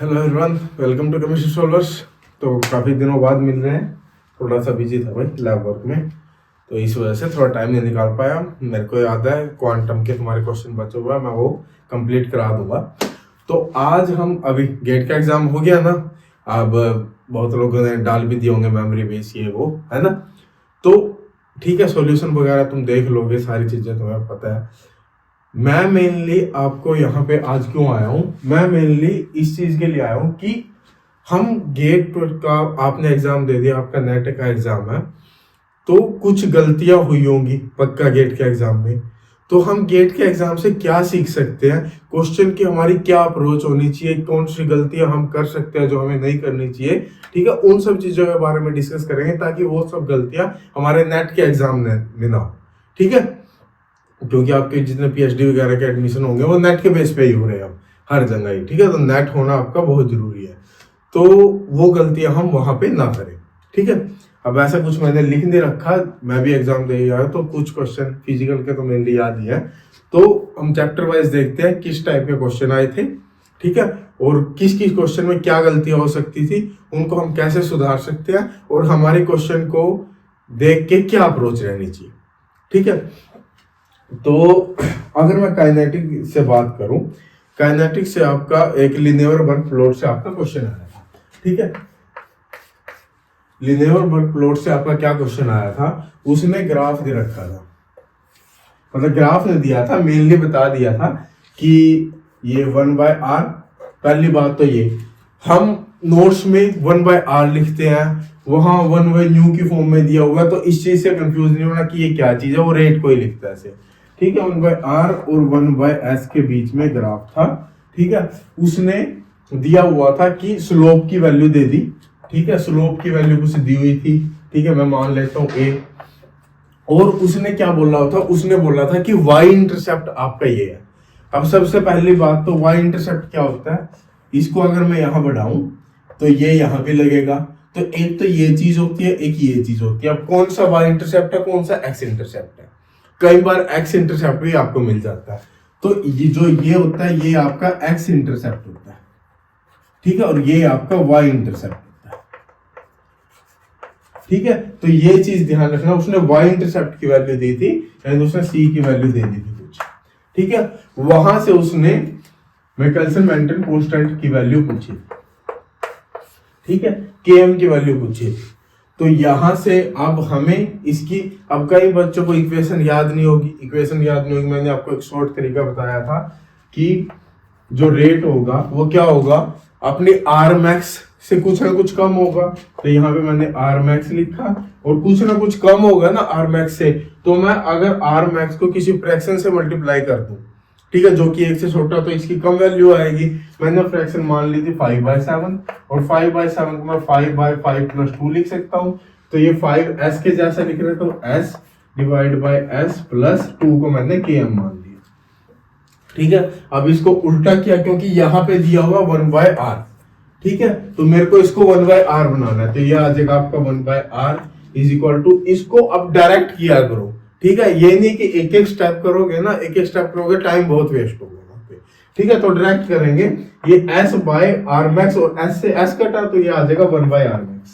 Hello everyone, welcome to chemistry solvers. तो काफ़ी दिनों बाद मिल रहे हैं। थोड़ा सा बिजी था भाई लैब वर्क में, तो इस वजह से थोड़ा टाइम नहीं निकाल पाया। मेरे को याद है क्वांटम के तुम्हारे क्वेश्चन बचे हुए हैं, मैं वो कंप्लीट करा दूंगा। तो आज हम अभी गेट का एग्जाम हो गया ना, अब बहुत लोगों ने डाल भी दिए होंगे मेमोरी बेस ये वो, है ना। तो ठीक है, सॉल्यूशन वगैरह तुम देख लोगे, सारी चीज़ें तुम्हें पता है। मैं मेनली आपको यहाँ पे आज क्यों आया हूँ, मैं मेनली इस चीज के लिए आया हूँ कि हम गेट का आपने एग्जाम दे दिया, आपका नेट का एग्जाम है, तो कुछ गलतियां हुई होंगी पक्का गेट के एग्जाम में। तो हम गेट के एग्जाम से क्या सीख सकते हैं, क्वेश्चन की हमारी क्या अप्रोच होनी चाहिए, कौन सी गलतियां हम कर सकते हैं जो हमें नहीं करनी चाहिए, ठीक है, उन सब चीजों के बारे में डिस्कस करेंगे ताकि वो सब गलतियां हमारे नेट के एग्जाम में ना हो, ठीक है। क्योंकि आपके जितने पीएचडी वगैरह के एडमिशन होंगे वो नेट के बेस पे ही हो रहे हैं अब हर जगह ही, ठीक है। तो नेट होना आपका बहुत जरूरी है, तो वो गलतियां हम वहां पे ना करें, ठीक है। अब ऐसा कुछ मैंने लिख नहीं रखा, मैं भी एग्जाम दे आया तो कुछ क्वेश्चन फिजिकल के तो मेनली याद ही है। तो हम चैप्टर वाइज देखते हैं किस टाइप के क्वेश्चन आए थे, ठीक है, और किस किस क्वेश्चन में क्या गलतियां हो सकती थी, उनको हम कैसे सुधार सकते हैं, और हमारे क्वेश्चन को देख के क्या अप्रोच रहनी चाहिए, ठीक है। तो अगर मैं काइनेटिक से बात करूं, काइनेटिक से आपका एक लिनियर वर्क प्लॉट से आपका क्वेश्चन आया था, ठीक है। लिनियर वर्क प्लॉट से आपका क्या क्वेश्चन आया था, उसने ग्राफ दे रखा था, मतलब ग्राफ ने दिया था, मेनली बता दिया था कि ये 1/r। पहली बात तो ये हम नोट्स में 1/r लिखते हैं, वहां 1/u की फॉर्म में दिया होगा, तो इस चीज से कंफ्यूज नहीं होना कि ये क्या चीज है, वो रेट को ही लिखता है ऐसे, ठीक है। 1/r और 1/s के बीच में ग्राफ था, ठीक है। उसने दिया हुआ था कि स्लोप की वैल्यू दे दी, ठीक है, स्लोप की वैल्यू कुछ दी हुई थी, ठीक है, मैं मान लेता हूँ a। और उसने क्या बोला था, उसने बोला था कि y इंटरसेप्ट आपका ये है। अब सबसे पहली बात तो y इंटरसेप्ट क्या होता है, इसको अगर मैं यहां बढ़ाऊं तो ये यहां पे लगेगा, तो एक तो ये चीज होती है, एक ये चीज होती है। अब कौन सा y इंटरसेप्ट है, कौन सा x इंटरसेप्ट है, कई बार x इंटरसेप्ट भी आपको मिल जाता है। तो ये जो ये होता है ये आपका x इंटरसेप्ट होता है, ठीक है, और ये आपका y इंटरसेप्ट, ठीक है। तो ये चीज ध्यान रखना, उसने y इंटरसेप्ट की वैल्यू दी थी, यानी उसने c की वैल्यू दे दी थी कुछ, ठीक है। वहां से उसने मिकेल्सन मेंटन कांस्टेंट की वैल्यू पूछी, ठीक है, km की वैल्यू पूछी। तो यहां से अब हमें इसकी, अब कई बच्चों को इक्वेशन याद नहीं होगी, इक्वेशन याद नहीं होगी, मैंने आपको एक शॉर्ट तरीका बताया था कि जो रेट होगा वो क्या होगा, अपने आर मैक्स से कुछ ना कुछ कम होगा। तो यहाँ पे मैंने आर मैक्स लिखा, और कुछ ना कुछ कम होगा ना आर मैक्स से, तो मैं अगर आर मैक्स को किसी फ्रैक्शन से मल्टीप्लाई कर दूं, ठीक है, जो कि 1 से छोटा, तो इसकी कम वैल्यू आएगी। मैंने फ्रैक्शन मान ली थी 5/7, और 5/7 को मैं 5/5 + 2 लिख सकता हूँ। तो ये 5s के जैसा लिख रहे, तो s divide by s plus 2 को मैंने km मान लिया, ठीक है। अब इसको उल्टा किया क्योंकि यहाँ पे दिया हुआ 1/r, ठीक है, तो मेरे को इसको 1/r बनाना है, तो ये आ जाएगा आपका 1/r इज इक्वल टू, इसको अब डायरेक्ट किया करो, ठीक है। ये नहीं कि एक एक स्टेप करोगे ना, एक एक स्टेप करोगे टाइम बहुत वेस्ट होगा वहां पे, ठीक है। तो डायरेक्ट करेंगे, ये s/r max, और s से s कटा तो ये आ जाएगा 1/r max,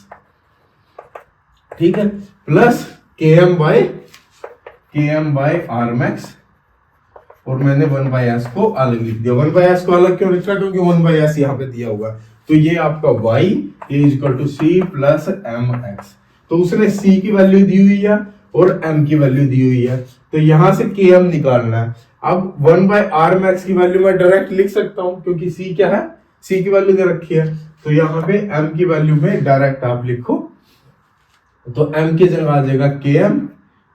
ठीक है, प्लस km/r max, और मैंने 1/s को अलग लिख दिया। 1/s को अलग क्यों लिखा, क्योंकि 1/s यहाँ पे दिया हुआ है। तो ये आपका y is equal to c plus mx, तो उसने c की वैल्यू दी हुई है और m की वैल्यू दी हुई है, तो यहां से km निकालना है। अब 1/r max की वैल्यू मैं डायरेक्ट लिख सकता हूं, क्योंकि c क्या है, c की वैल्यू दे रखी है, तो यहाँ पे m की वैल्यू में डायरेक्ट आप लिखो, तो m की जगह आ जाएगा km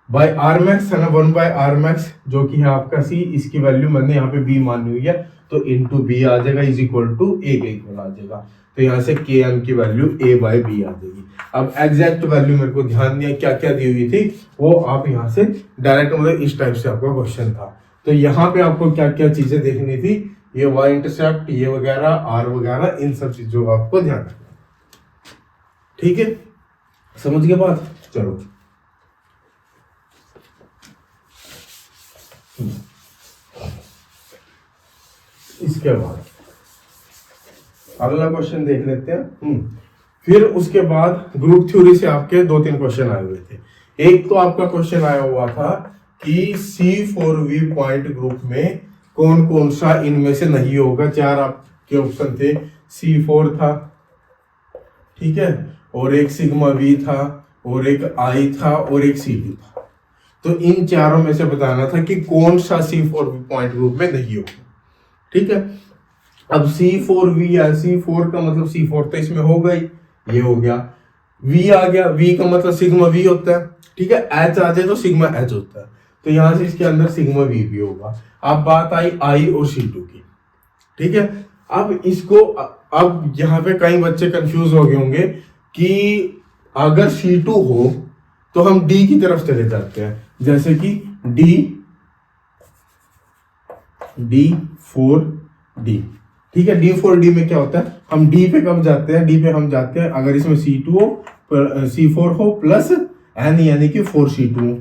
बाय आर मैक्स है ना, 1/r max जो कि है आपका c, इसकी वैल्यू मैंने यहाँ पे b मानी हुई है, तो इनटू b आ जाएगा इज इक्वल टू a के इक्वल आ जाएगा। तो यहाँ से km की वैल्यू a/b आ जाएगी। अब एग्जैक्ट वैल्यू मेरे को ध्यान दिया क्या क्या दी हुई थी, वो आप यहाँ से डायरेक्ट, मतलब इस टाइप से आपका क्वेश्चन था। तो यहाँ पे आपको क्या क्या चीजें देखनी थी, ये y इंटरसेप्ट, ये वगैरह r वगैरह, इन सब चीजों का आपको ध्यान रखना, ठीक है, समझ गए बात। चलो इसके बाद अगला क्वेश्चन देख लेते हैं। फिर उसके बाद ग्रुप थ्योरी से आपके 2-3 क्वेश्चन आए हुए थे। एक तो आपका क्वेश्चन आया हुआ था कि C4V पॉइंट ग्रुप में कौन कौन सा इनमें से नहीं होगा। 4 आपके ऑप्शन थे, C4 था, ठीक है, और एक सिग्मा V था, और एक I था, और एक C2 था। तो इन चारों में से बताना था कि कौन सा C4V पॉइंट ग्रुप में नहीं होगा, ठीक है। अब C4V या C4 का मतलब C4 तो इसमें होगा ही, ये हो गया। V आ गया, V का मतलब सिग्मा V होता है, ठीक है। H आ जाए तो सिग्मा H होता है, तो यहां से इसके अंदर सिग्मा V भी होगा। अब बात आई I और C2 की, ठीक है। अब इसको अब यहाँ पे कई बच्चे कंफ्यूज हो गए होंगे कि अगर C2 हो तो हम D की तरफ चले जाते हैं, जैसे कि D4D, ठीक है। D4D में क्या होता है, हम D पे कब जाते हैं, D पे हम जाते हैं अगर इसमें C2 हो, C4 हो प्लस N यानी कि 4C2 हो,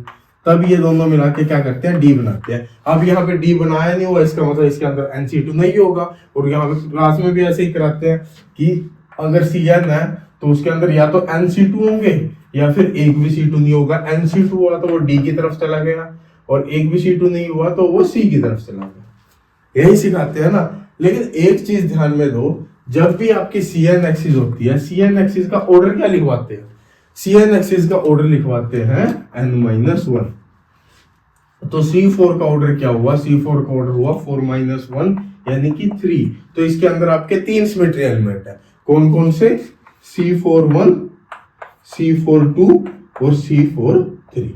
तब ये दोनों मिला के क्या करते हैं, D बनाते हैं। अब यहाँ पे D बनाया नहीं हुआ, इसका मतलब इसके अंदर NC2 नहीं होगा। और यहाँ पे क्लास में भी ऐसे ही कराते हैं कि अगर CN है तो उसके अंदर या तो NC2 होंगे या फिर एक भी C2 नहीं होगा। NC2 हुआ तो वो D की तरफ चला गया, और एक भी C2 नहीं हुआ तो वो C की तरफ चला गया। यही सिखाते हैं ना। लेकिन एक चीज ध्यान में दो, जब भी आपकी CN एक्सिस होती है, CN एक्सिस का ऑर्डर क्या लिखवाते हैं, CN एक्सिस का ऑर्डर लिखवाते हैं n-1। तो C4 का ऑर्डर क्या हुआ, C4 का ऑर्डर हुआ 4-1 यानी कि 3। तो इसके अंदर आपके 3 सिमेट्री एलिमेंट है। कौन कौन से, C4-1, C4-2 और C4-3,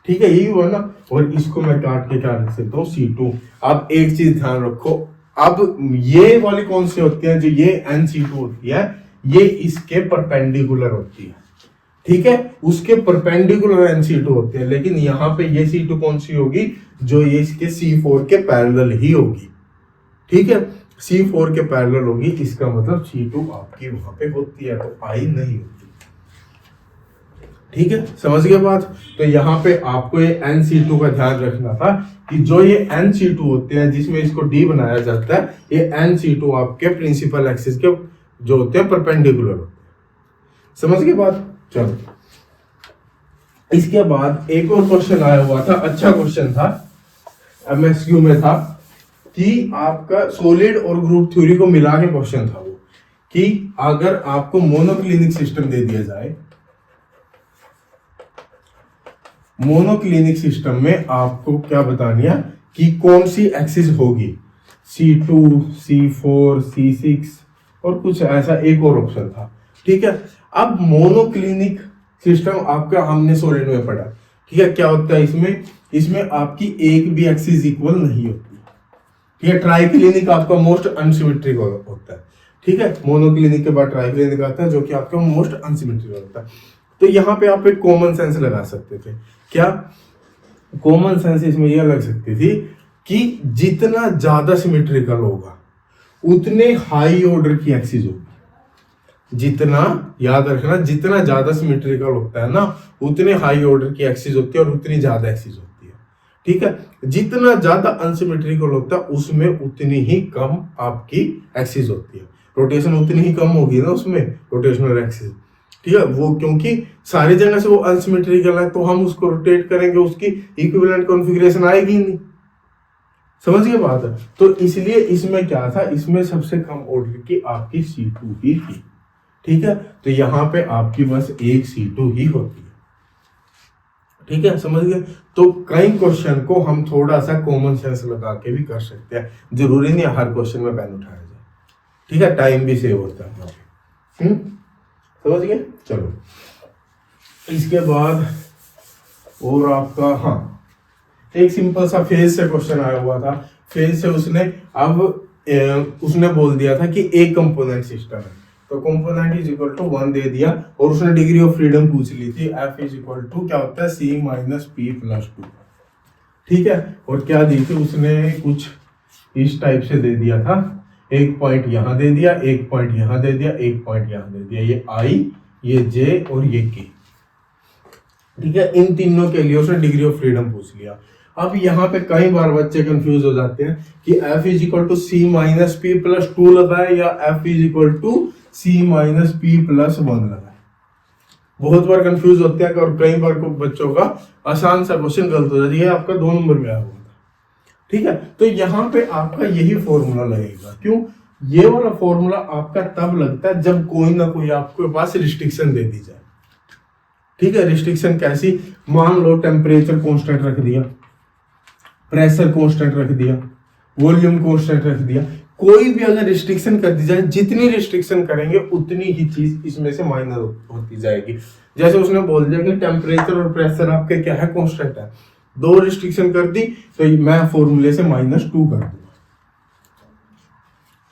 ठीक है, यही हुआ ना। और इसको मैं काट के क्या लिख सकता हूँ, C2। अब एक चीज ध्यान रखो, अब ये वाली कौन सी होती है, जो ये NC2 होती है, ये इसके परपेंडिकुलर होती है, ठीक है, उसके परपेंडिकुलर NC2 होते हैं। लेकिन यहाँ पे ये C2 कौन सी होगी, जो ये इसके C4 के पैरेलल ही होगी, ठीक है, C4 के पैरेलल होगी। इसका मतलब C2 आपकी वहां पे होती है, तो I नहीं होती, ठीक है, समझ गए बात। तो यहाँ पे आपको ये NC2 का ध्यान रखना था कि जो ये NC2 होते हैं जिसमें इसको D बनाया जाता है, ये NC2 आपके प्रिंसिपल एक्सिस के जो होते हैं परपेंडिकुलर होते हैं, समझ गए बात। चलो, इसके बाद एक और क्वेश्चन आया हुआ था, अच्छा क्वेश्चन था, MSQ में था, कि आपका सॉलिड और ग्रुप थ्योरी को मिला के क्वेश्चन था वो, कि अगर आपको मोनोक्लिनिक सिस्टम दे दिया जाए, मोनोक्लिनिक सिस्टम में आपको क्या बतानी है कि कौन सी एक्सिस होगी, C2, C4, C6 और कुछ ऐसा एक और ऑप्शन था, ठीक है। अब मोनोक्लिनिक सिस्टम आपका हमने सॉलिड में पढ़ा, ठीक है, क्या होता है इसमें, इसमें आपकी एक भी एक्सिस इक्वल नहीं होती, ठीक है। ट्राइक्लिनिक आपका मोस्ट अनसिमेट्रिकल होता है, ठीक है। मोनोक्लिनिक के बाद ट्राइक्लिनिक आता है जो कि आपका मोस्ट अनसिमेट्रिकल होता है। तो यहाँ पे आप एक कॉमन सेंस लगा सकते थे, क्या कॉमन सेंस इसमें यह लग सकती थी कि जितना ज्यादा सिमेट्रिकल होगा उतने हाई ऑर्डर की एक्सिस होगी। जितना, याद रखना, जितना ज्यादा सिमेट्रिकल होता है ना, उतने हाई ऑर्डर की एक्सिस होती है और उतनी ज्यादा एक्सिस होती है, ठीक है। जितना ज्यादा अनसिमेट्रिकल होता है उसमें उतनी ही कम आपकी एक्सिस होती है, रोटेशन उतनी ही कम होगी ना उसमें, रोटेशनल एक्सिस, ठीक है। वो क्योंकि सारी जगह से वो अनसिमेट्रिकल है, तो हम उसको रोटेट करेंगे, उसकी इक्विवेलेंट कॉन्फ़िगरेशन आएगी नहीं, समझ गए बात है। तो इसलिए इसमें क्या था, इसमें सबसे कम ऑर्डर की आपकी C2 ही थी, ठीक है। तो यहाँ पे आपकी बस एक C2 ही होती है, ठीक है, समझ गए। तो कई क्वेश्चन को हम थोड़ा सा कॉमन सेंस लगा के भी कर सकते हैं, जरूरी नहीं हर क्वेश्चन में पेन उठाया जाए, ठीक है, टाइम भी सेव होता है। समझ गए। चलो, इसके बाद और आपका, हाँ, एक सिंपल सा फेज से क्वेश्चन आया हुआ था। फेज से उसने बोल दिया था कि एक कंपोनेंट सिस्टम है, तो कंपोनेंट इज इक्वल टू 1 दे दिया, और उसने डिग्री ऑफ फ्रीडम पूछ ली थी, F इज इक्वल टू क्या होता है, C-P+2, ठीक है। और क्या दी थी उसने, कुछ इस टाइप से दे दिया था, एक पॉइंट यहां दे दिया, एक पॉइंट यहां दे दिया, एक पॉइंट यहां दे दिया, ये I, ये J और ये K, ठीक है। इन तीनों के लिए उसने डिग्री ऑफ फ्रीडम पूछ लिया। अब यहाँ पे कई बार बच्चे कंफ्यूज हो जाते हैं कि f is equal to C minus P plus 2 लगाए या f is equal to C minus P plus 1 लगाए। बहुत बार कंफ्यूज होते हैं और कई बार को बच्चों का आसान सा क्वेश्चन गलत हो जाता है। ये आपका 2 नंबर में आया हुआ था, ठीक है। तो यहाँ पे आपका यही फॉर्मूला लगेगा। क्यों? ये वाला फॉर्मूला आपका तब लगता है जब कोई ना कोई आपके पास रिस्ट्रिक्शन दे दी जाए, ठीक है। रिस्ट्रिक्शन कैसी? मान लो टेम्परेचर कांस्टेंट रख दिया, प्रेशर कांस्टेंट रख दिया, वॉल्यूम कांस्टेंट रख दिया। कोई भी अगर रिस्ट्रिक्शन कर दी जाए, जितनी रिस्ट्रिक्शन करेंगे उतनी ही चीज इसमें से माइनस होती जाएगी। जैसे उसने बोल दिया कि टेम्परेचर और प्रेशर आपके क्या है, कांस्टेंट है। 2 रिस्ट्रिक्शन कर दी तो मैं फॉर्मूले से -2 कर दूंगा,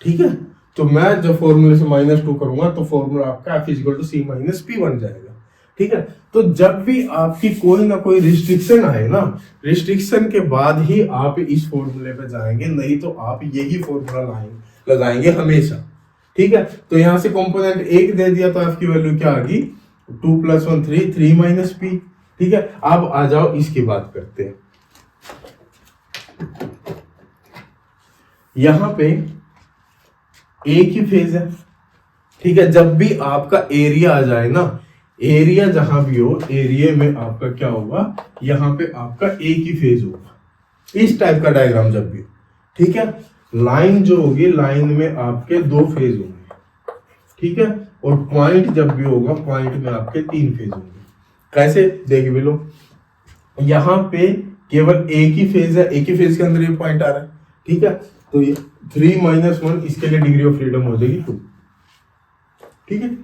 ठीक है। तो मैं जब फॉर्मूले से -2 करूंगा तो फॉर्मूला आपका f equal to C minus P बन जाएगा, ठीक है। तो जब भी आपकी कोई ना कोई रिस्ट्रिक्शन आए ना, रिस्ट्रिक्शन के बाद ही आप इस फॉर्मूले पे जाएंगे, नहीं तो आप यही फॉर्मूला लगाएंगे हमेशा, ठीक है। तो यहां से कंपोनेंट 1 दे दिया तो f की वैल्यू क्या आ गई? 2 + 1 3, 3 - p, ठीक है। अब आ जाओ इसकी बात करते हैं। यहां पे एक ही फेज है, ठीक है। जब भी आपका एरिया आ जाए ना, एरिया जहां भी हो, एरिया में आपका क्या होगा? यहाँ पे आपका एक ही फेज होगा, इस टाइप का डायग्राम जब भी हो, ठीक है। लाइन जो होगी, लाइन में आपके 2 फेज होंगे, ठीक है। और पॉइंट जब भी होगा, पॉइंट में आपके 3 फेज होंगे। कैसे? देख भी लो, यहाँ पे केवल एक ही फेज है, एक ही फेज के अंदर ये पॉइंट आ रहा है, ठीक है। तो ये 3 - 1 इसके लिए डिग्री ऑफ फ्रीडम हो जाएगी 2, ठीक है।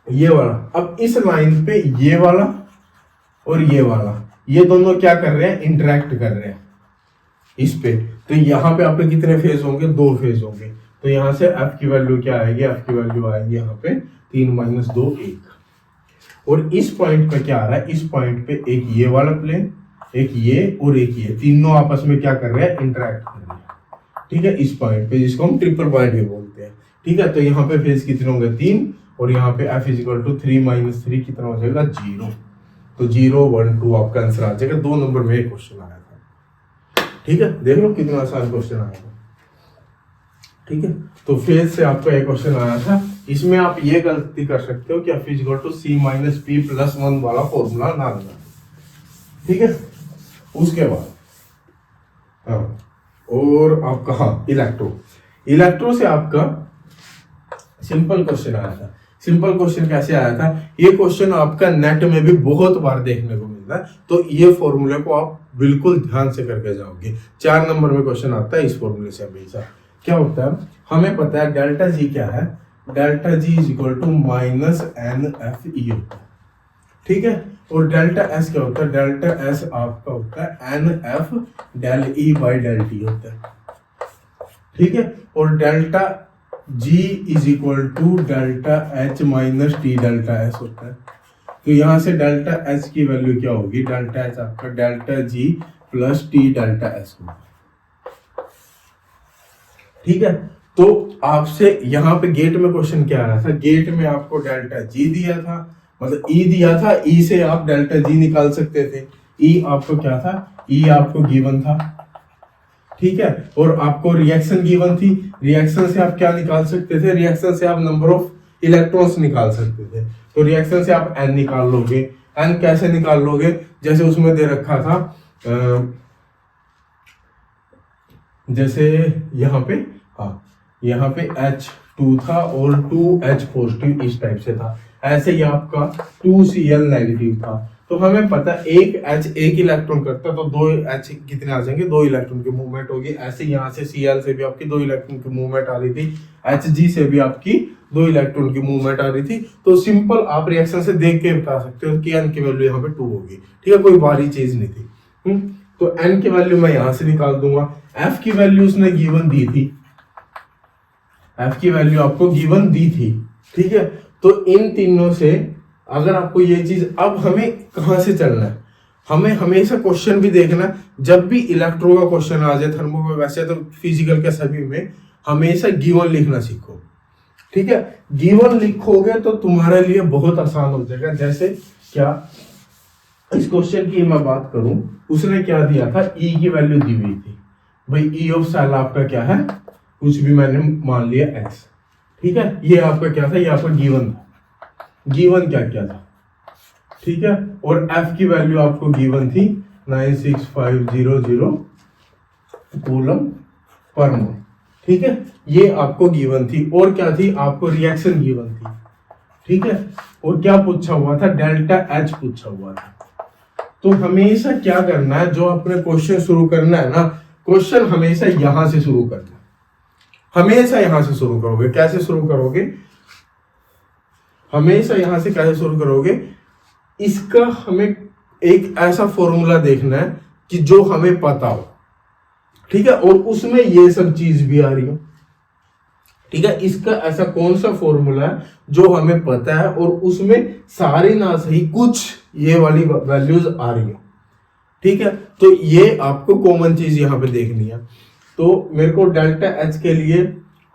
ये वाला, अब इस लाइन पे ये वाला और ये वाला, ये दोनों क्या कर रहे हैं? इंटरेक्ट कर रहे हैं इस पे। तो यहाँ पे आपके कितने फेज होंगे? 2 फेज होंगे। तो यहाँ से f की वैल्यू क्या आएगी? f की वैल्यू आएगी यहाँ पे 3 - 2 1। और इस पॉइंट पे क्या आ रहा है? इस पॉइंट पे एक ये वाला प्लेन, एक ये और एक ये, तीनों आपस में क्या कर रहे हैं? इंटरेक्ट कर रहे हैं, ठीक है। इस पॉइंट पे, जिसको हम ट्रिपल पॉइंट भी बोलते हैं, ठीक है। तो यहाँ पे फेज कितने होंगे? 3। और यहाँ पे f इक्वल टू 3 - 3 कितना हो जाएगा? 0। तो 0 1 2 आपका आंसर आ जाएगा। 2 नंबर में एक क्वेश्चन आया था, ठीक है। देख लो कितना आसान क्वेश्चन आया था, ठीक है। तो फेज से आपका एक क्वेश्चन आया था। इसमें आप ये गलती कर सकते हो कि f equal to C minus P plus 1 वाला फॉर्मूला ना लगा, ठीक है। उसके बाद हाँ, और आपका हाँ इलेक्ट्रो से आपका सिंपल क्वेश्चन आया था। सिंपल क्वेश्चन कैसे आया था? ये क्वेश्चन आपका नेट में भी बहुत बार देखने को मिलता है, तो ये फॉर्मूले को आप बिल्कुल ध्यान से करके जाओगे। 4 नंबर में क्वेश्चन आता है इस फॉर्मूले से हमेशा। क्या होता है? हमें पता है डेल्टा जी क्या है? Delta G is equal to -NFE होता है, ठीक है। और डेल्टा एस क्या होता है? डेल्टा एस आपका होता है NF del E by del T होता है, ठीक है। और delta G is equal to delta H minus T delta S होता है। तो यहां से डेल्टा H की वैल्यू क्या होगी? डेल्टा H आपका delta G plus T delta S होगा, ठीक है। तो आपसे यहाँ पे गेट में क्वेश्चन क्या आ रहा था? गेट में आपको डेल्टा जी दिया था, मतलब ई दिया था, ई से आप डेल्टा जी निकाल सकते थे। ई आपको क्या था? ई आपको गिवन था, ठीक है। और आपको रिएक्शन गिवन थी, रिएक्शन से आप क्या निकाल सकते थे? रिएक्शन से आप नंबर ऑफ इलेक्ट्रॉन्स निकाल सकते थे। तो रिएक्शन से आप एन निकाल लोगे। एन कैसे निकाल लोगे? जैसे उसमें दे रखा था जैसे यहाँ पे यहाँ पे H2 था और 2H पॉजिटिव इस टाइप से था। ऐसे ही आपका 2Cl नेगेटिव था। तो हमें पता एक H एक इलेक्ट्रॉन करता तो 2 H कितने आ जाएंगे? 2 इलेक्ट्रॉन की मूवमेंट होगी। ऐसे यहाँ से Cl से भी आपकी 2 इलेक्ट्रॉन की मूवमेंट आ रही थी, Hg से भी आपकी 2 इलेक्ट्रॉन की मूवमेंट आ रही थी। तो सिंपल आप रिएक्शन से देख के बता सकते हो कि n की वैल्यू यहाँ पे 2 होगी, ठीक है। कोई भारी चीज नहीं थी। तो n की वैल्यू मैं यहाँ से निकाल दूंगा। f की वैल्यू उसने गिवन दी थी, f की वैल्यू आपको गिवन दी थी, ठीक है। तो इन तीनों से अगर आपको ये चीज, अब हमें कहां से चलना है? हमें हमेशा क्वेश्चन भी देखना, जब भी इलेक्ट्रो का क्वेश्चन आ जाए, थर्मो में, वैसे तो फिजिकल के सभी में हमेशा गिवन लिखना सीखो, ठीक है। गिवन लिखोगे तो तुम्हारे लिए बहुत आसान हो जाएगा। जैसे क्या इस क्वेश्चन की मैं बात करूं, उसने क्या दिया था, ई की वैल्यू दी हुई थी भाई, ई ऑफ सेल आपका क्या है, कुछ भी मैंने मान लिया एक्स, ठीक है। ये आपका क्या था, ये आपका गिवन था, गिवन क्या क्या था, ठीक है। और एफ की वैल्यू आपको गिवन थी 96500 कूलम पर मोल, ठीक है। ये आपको गिवन थी। और क्या थी, आपको रिएक्शन गिवन थी, ठीक है। और क्या पूछा हुआ था, डेल्टा एच पूछा हुआ था। तो हमेशा क्या करना है, जो अपने क्वेश्चन शुरू करना है ना, क्वेश्चन हमेशा यहां से शुरू करना है, हमेशा यहां से शुरू करोगे। कैसे शुरू करोगे, हमेशा यहां से कैसे शुरू करोगे, इसका हमें एक ऐसा फॉर्मूला देखना है कि जो हमें पता हो, ठीक है, और उसमें ये सब चीज भी आ रही हो, ठीक है। इसका ऐसा कौन सा फॉर्मूला है जो हमें पता है और उसमें सारी ना सही कुछ ये वाली वैल्यूज आ रही है, ठीक है। तो ये आपको कॉमन चीज यहां पे देखनी है। तो मेरे को डेल्टा एच के लिए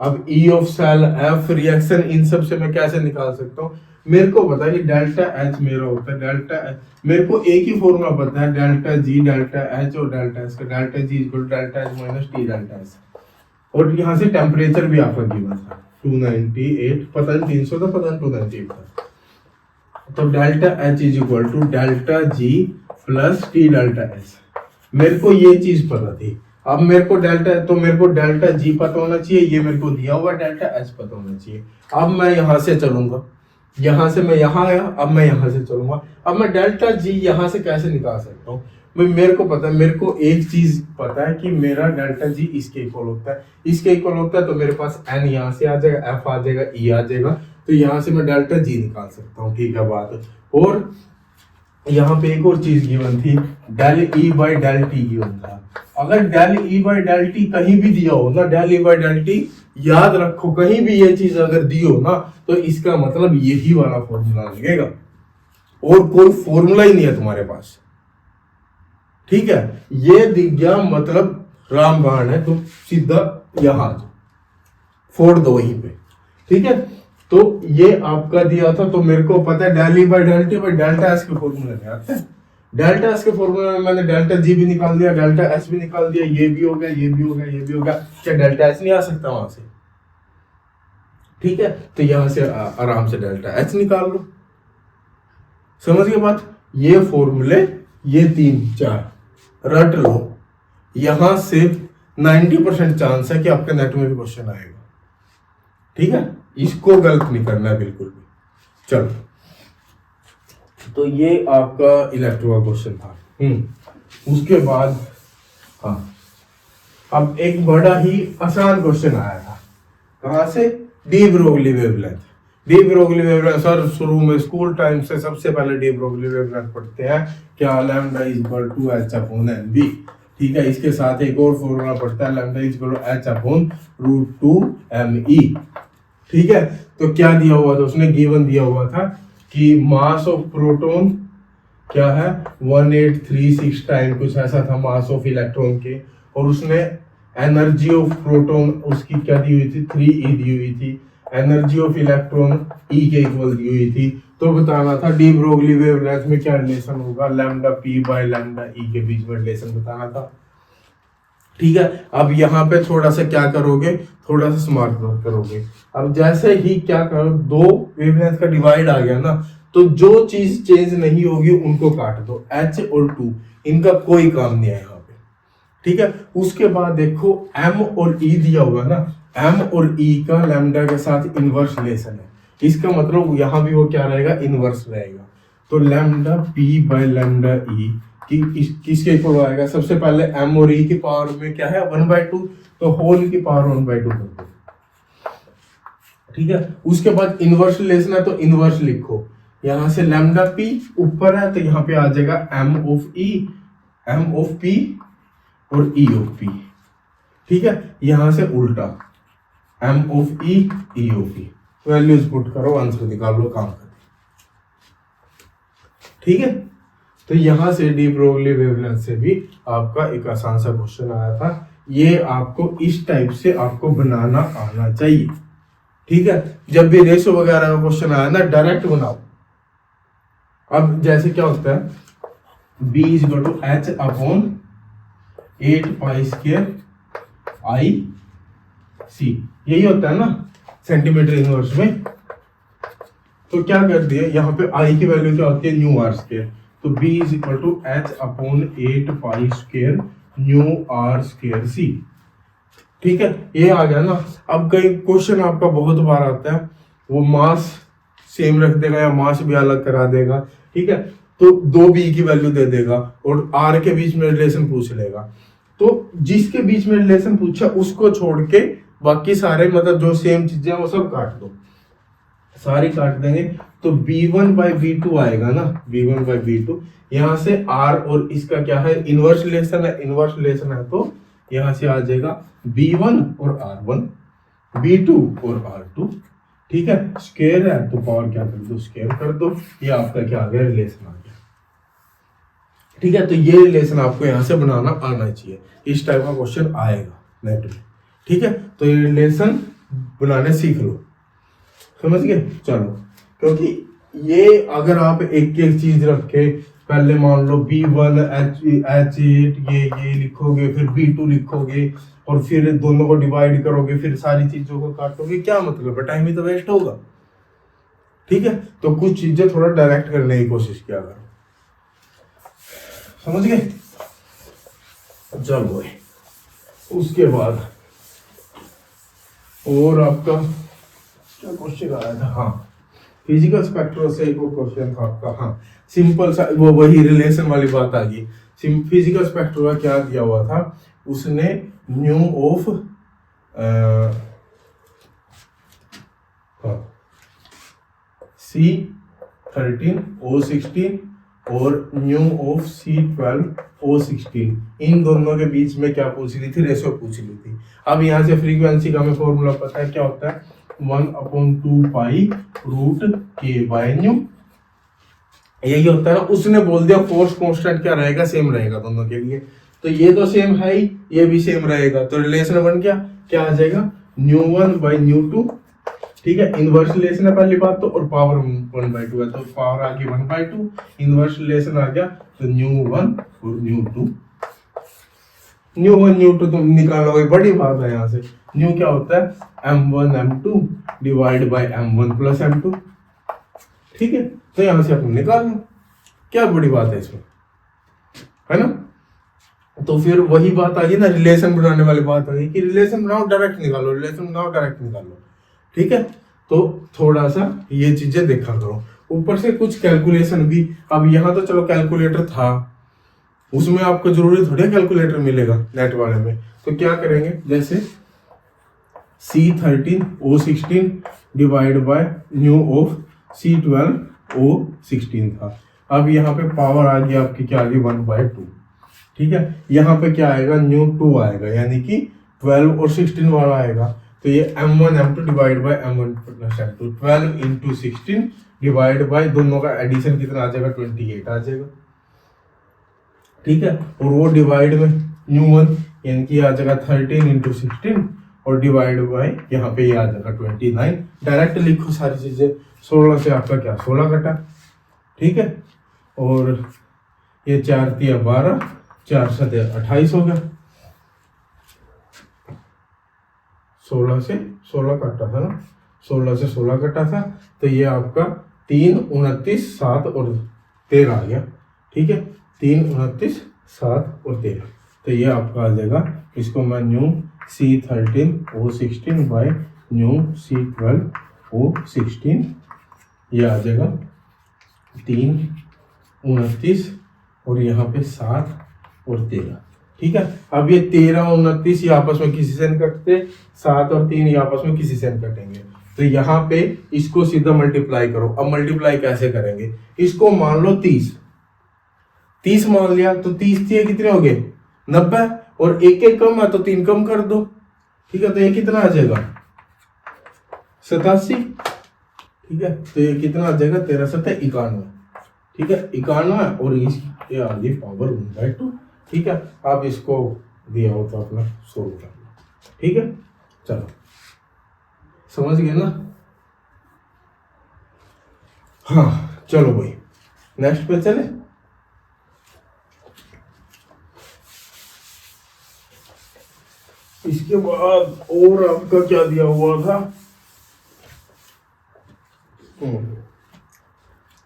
अब E of cell, F, reaction, इन सब से मैं कैसे निकाल सकता हूँ, मेरे को पता है कि डेल्टा एच मेरा होता है, डेल्टा एच मेरे को एक ही फॉर्मूला पता है, डेल्टा जी डेल्टा एच और डेल्टा एच का, delta G equal delta H minus T delta H. और यहाँ से टेम्परेचर भी आपका गिवन था 298, पता नहीं 300 था, पता नहीं 298 था। तो delta H is equal to delta G plus T delta H, मेरे को ये चीज पता थी। अब मेरे को डेल्टा जी पता होना चाहिए, ये मेरे को दिया हुआ डेल्टा एच पता होना चाहिए। अब मैं यहां से चलूंगा, यहां से मैं यहां आया, अब मैं यहां से चलूंगा। अब मैं डेल्टा जी यहां से कैसे निकाल सकता हूँ, मेरे को पता है, मेरे को एक चीज पता है कि मेरा डेल्टा जी इसके इक्वल होता है, इसके इक्वल होता है। तो मेरे पास एन यहाँ से आ जाएगा, एफ आ जाएगा, ई आ जाएगा, तो यहाँ से मैं डेल्टा जी निकाल सकता हूँ, ठीक है बात। और यहाँ पे एक और चीज गिवन थी, del E by del T given था। अगर del E by del T कहीं भी दिया हो ना, del E by del T याद रखो, कहीं भी ये चीज अगर दी हो ना, तो इसका मतलब यही वाला फॉर्मूला लगेगा, और कोई फॉर्मूला ही नहीं है तुम्हारे पास, ठीक है। ये दिख गया मतलब रामबाण है, तो सीधा यहां फोड़ दो वहीं पे, ठीक है। तो ये आपका दिया था, तो मेरे को पता है del E by del T by delta S के फॉर्मूले में आते हैं। डेल्टा एस के फॉर्मूले में मैंने डेल्टा जी भी निकाल दिया, डेल्टा एस भी निकाल दिया, ये भी हो गया, ये भी हो गया, ये भी हो गया। क्या डेल्टा एस नहीं आ सकता वहां से, ठीक है। तो यहां से आराम से डेल्टा एच निकाल लो, समझ गए बात। ये फॉर्मूले, ये 3-4 रट लो, यहां से 90% चांस है कि आपके नेट में भी क्वेश्चन आएगा, ठीक है। इसको गलत नहीं करना है बिल्कुल भी। चलो, तो ये आपका इलेक्ट्रो का क्वेश्चन था। उसके बाद हाँ, अब एक बड़ा ही आसान क्वेश्चन आया था, कहां से, de Broglie wavelength. De Broglie wavelength sir शुरू में स्कूल टाइम से सबसे पहले डी ब्रोगली वेवलेंथ पढ़ते हैं, क्या lambda is equal to H upon N B, ठीक है। इसके साथ एक और फॉर्मूला पढ़ता है, lambda is equal to H upon root 2 M E, ठीक है। तो क्या दिया हुआ था, उसने गिवन दिया हुआ था कि मास ऑफ प्रोटॉन क्या है 1836 टाइम कुछ ऐसा था मास ऑफ इलेक्ट्रॉन के, और उसने एनर्जी ऑफ प्रोटॉन उसकी क्या दी हुई थी 3e दी हुई थी, एनर्जी ऑफ इलेक्ट्रॉन E के इक्वल दी हुई थी। तो बताना था डी ब्रोगली वेवलेंथ में क्या रिलेशन होगा, लैम्डा पी बाय लैम्डा ई के बीच में रिलेशन बताना था, ठीक है। अब यहाँ पे थोड़ा सा क्या करोगे, थोड़ा सा स्मार्ट वर्क करोगे। अब जैसे ही क्या करो, 2 वेवलेंथ का डिवाइड आ गया ना, तो जो चीज चेंज नहीं होगी उनको काट दो, H और 2 इनका कोई काम नहीं है यहाँ पे, ठीक है। उसके बाद देखो M और E दिया हुआ ना, M और E का लैम्डा के साथ इनवर्स रिलेशन है, इसका मतलब यहाँ भी वो क्या रहेगा, इनवर्स रहेगा। तो lambda P by lambda E किसके इक्वल आएगा, सबसे पहले M और E की पावर में क्या है 1/2, तो होल की पावर 1/2 कर दो, ठीक है। उसके बाद इनवर्स रिलेशन है, तो इनवर्स लिखो, यहां से लैम्डा P ऊपर है, तो यहाँ पे आ जाएगा M ऑफ P और E ऑफ P, ठीक है। यहां से उल्टा M of E of E, values put करो, आंसर निकाल लो, काम कर, ठीक है। तो यहां से डी ब्रोगली वेवलेंथ से भी आपका एक आसान सा क्वेश्चन आया था। ये आपको इस टाइप से आपको बनाना आना चाहिए, ठीक है। जब भी रेशो वगैरह का क्वेश्चन आया ना, डायरेक्ट बनाओ। अब जैसे क्या होता है, b is equal to h upon 8 pi square I C, यही होता है ना सेंटीमीटर इनवर्स में। तो क्या कर दिया यहाँ पे i की वैल्यू क्या होती है न्यू आर स्क्वायर, तो b is equal to h upon 8 pi square nu R square C. ठीक है, ये आ गया ना। अब कई क्वेश्चन आपका बहुत बार आता है, वो मास सेम रख देगा या मास भी अलग करा देगा। ठीक है, तो 2b की वैल्यू दे देगा और r के बीच में रिलेशन पूछ लेगा। तो जिसके बीच में रिलेशन पूछा उसको छोड़ के बाकी सारे मतलब जो सेम चीजें वो सब काट दो, सारी काट देंगे। तो b1 बाई b2 आएगा ना, b1 बाई b2। यहाँ से r और इसका क्या है इनवर्स रिलेशन है, इनवर्स रिलेशन है तो यहाँ से आ जाएगा b1 और r1, b2 और r2। ठीक है, स्क्वायर है तो पावर क्या कर दो स्क्वायर कर दो, ये आपका क्या आ गया रिलेशन आ गया। ठीक है, तो ये रिलेशन आपको यहाँ से बनाना आना चाहिए, इस टाइप का क्वेश्चन आएगा नेट में। ठीक है, तो ये रिलेशन बनाने सीख लो, समझ गए। चलो, क्योंकि ये अगर आप एक एक चीज रखे, पहले मान लो b1 h8 ये लिखोगे, फिर b2 लिखोगे और फिर दोनों को डिवाइड करोगे, फिर सारी चीजों को काटोगे, क्या मतलब है, टाइम ही तो वेस्ट होगा। ठीक है, तो कुछ चीजें थोड़ा डायरेक्ट करने की कोशिश किया करो, समझ गए। चलो उसके बाद और आपका क्या क्वेश्चन आया था, हाँ फिजिकल स्पेक्ट्रम से एक और क्वेश्चन था आपका, हाँ सिंपल सा वो वही रिलेशन वाली बात आ गई। फिजिकल स्पेक्ट्रम का क्या दिया हुआ था उसने, न्यू ऑफ C13O16 और न्यू ऑफ C12O16, इन दोनों के बीच में क्या पूछ ली थी, रेशियो पूछ ली थी। अब यहाँ से फ्रीक्वेंसी का हमें फॉर्मूला पता है, क्या होता है 1/2 पाई रूट के बाय न्यू, यही होता है ना। उसने बोल दिया फोर्स कांस्टेंट क्या रहेगा, सेम रहेगा दोनों के लिए, तो ये तो सेम है ही, ये भी सेम रहेगा, तो रिलेशन बन गया, क्या आ जाएगा न्यू1 बाई न्यू2। ठीक है, इनवर्स रिलेशन है पहली बात तो, और पावर 1/2 है तो पावर आ गई 1/2, इनवर्स रिलेशन आ गया तो न्यू1 और न्यू2। न्यू1 न्यू2 तुम निकालोगे, बड़ी बात है। यहाँ से न्यू क्या होता है m1 m2 divide by m1 plus m2। ठीक है, तो यहाँ से अपन निकाल लो, क्या बड़ी बात है इसमें, है ना। तो फिर वही बात आ गई ना, रिलेशन बनाने वाली बात आ गई कि रिलेशन बनाओ डायरेक्ट निकालो, रिलेशन बनाओ डायरेक्ट निकालो। ठीक है, तो थोड़ा सा ये चीजें देखा करो, ऊपर से कुछ कैलकुलेशन भी। अब यहाँ तो चलो कैलकुलेटर था, उसमें आपको जरूरी थोड़ी कैलकुलेटर मिलेगा नेट वाले में, तो क्या करेंगे जैसे C13O16 divide by new of C12O16 था। अब यहाँ पे पावर आ गई आपकी क्या आ गई 1/2। ठीक है, यहाँ पे क्या आएगा न्यू2 आएगा, यानी कि 12 और 16 वाला आएगा, तो ये m1 m2 divide by m1 plus m2, 12 into 16 divide by दोनों का एडिशन कितना आ जाएगा 28 आ जाएगा। ठीक है, और वो डिवाइड में न्यू1 यानी कि आ जाएगा 13 इंटू 16 और डिवाइड बाय यहाँ पे ये आ जाएगा 29। डायरेक्ट लिखो सारी चीजें, 16 से आपका क्या 16 कटा। ठीक है, और ये 4 तिया 12, 4 7 28 हो गया, 16 से 16 कटा था ना, 16 से 16 कटा था, तो ये आपका 3 29 7 और 13 आ गया। ठीक है, 3 29 7 और 13, तो ये आपका आ जाएगा, इसको मैं new C13O16 bye new C12O16, ये आ जाएगा 3 29 और यहाँ पे 7 और 13। ठीक है, अब ये 13 और 29 ये आपस में किसी से नहीं कटते, 7 और 3 ये आपस में किसी से नहीं कटेंगे, तो यहाँ पे इसको सीधा मल्टीप्लाई करो। अब मल्टीप्लाई कैसे करेंगे, इसको मान लो 30 मान लिया, तो 30 ये कितने हो गए 90, और एक एक कम है तो 3 कम कर दो। ठीक है, तो ये कितना आ जाएगा 87। ठीक है, तो ये कितना आ जाएगा 13 7 91। ठीक है, 91 और ये आ गई पावर 1/2। ठीक है, आप इसको दिया हो तो अपना सोल्व कर लो। ठीक है, चलो समझ गए ना। हाँ चलो भाई नेक्स्ट पे चले। इसके बाद और आपका क्या दिया हुआ था,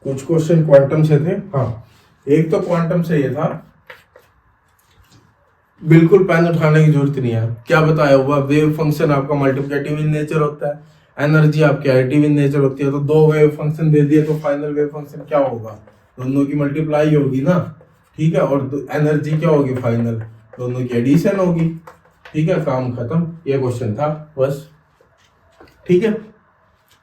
कुछ क्वेश्चन क्वांटम से थे। हाँ, एक तो क्वांटम से ये था, बिल्कुल पेन उठाने की जरूरत नहीं है, क्या बताया हुआ, वेव फंक्शन आपका मल्टीप्लिकेटिव इन नेचर होता है, एनर्जी आपकी एडिटिव इन नेचर होती है। तो दो वेव फंक्शन दे दिए तो फाइनल वेव फंक्शन क्या होगा, दोनों की मल्टीप्लाई होगी ना, ठीक है, और एनर्जी क्या होगी फाइनल, दोनों की एडिशन होगी, ठीक है, काम खत्म। ये क्वेश्चन था बस, ठीक है।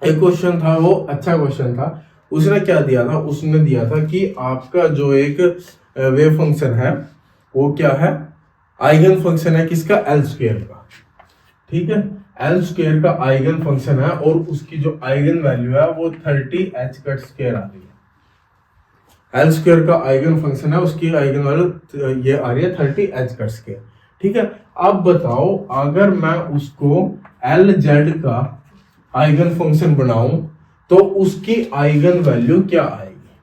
एक क्वेश्चन था वो अच्छा क्वेश्चन था, उसने क्या दिया था, उसने दिया था कि आपका जो एक वेव फंक्शन है वो क्या है, आइगन फंक्शन है किसका, एल स्क्वायर का, ठीक है, एल स्क्वायर का आइगन फंक्शन है और उसकी जो आइगन वैल्यू है वो 30 एच कट स्क्वायर आ रही है। एल स्क्वायर का आइगन फंक्शन है, उसकी आइगन वैल्यू ये आ रही है 30 एच कट स्क्वायर, ठीक है। अब बताओ अगर मैं उसको एल जेड का आइगन फंक्शन बनाऊं तो उसकी आइगन वैल्यू क्या आएगी,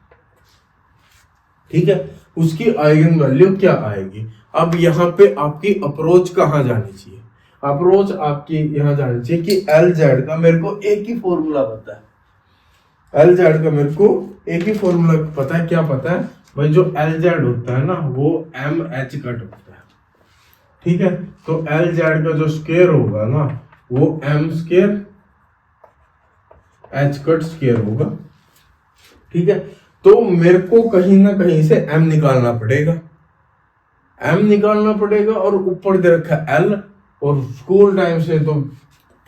ठीक है, उसकी आइगन वैल्यू क्या आएगी। अब यहाँ पे आपकी अप्रोच कहाँ जानी चाहिए, अप्रोच आपकी यहाँ जानी चाहिए कि एल जेड का मेरे को एक ही फॉर्मूला पता है, एल जेड का मेरे को एक ही फॉर्मूला पता है, क्या पता है भाई, जो एल जेड होता है ना वो एम एच कट होता है, ठीक है। तो एल जेड का जो स्क्वायर होगा ना वो M square H cut square होगा, ठीक है। तो मेरे को कहीं ना कहीं से एम निकालना पड़ेगा, एम निकालना पड़ेगा, और ऊपर दे रखा एल, और स्कूल टाइम से तो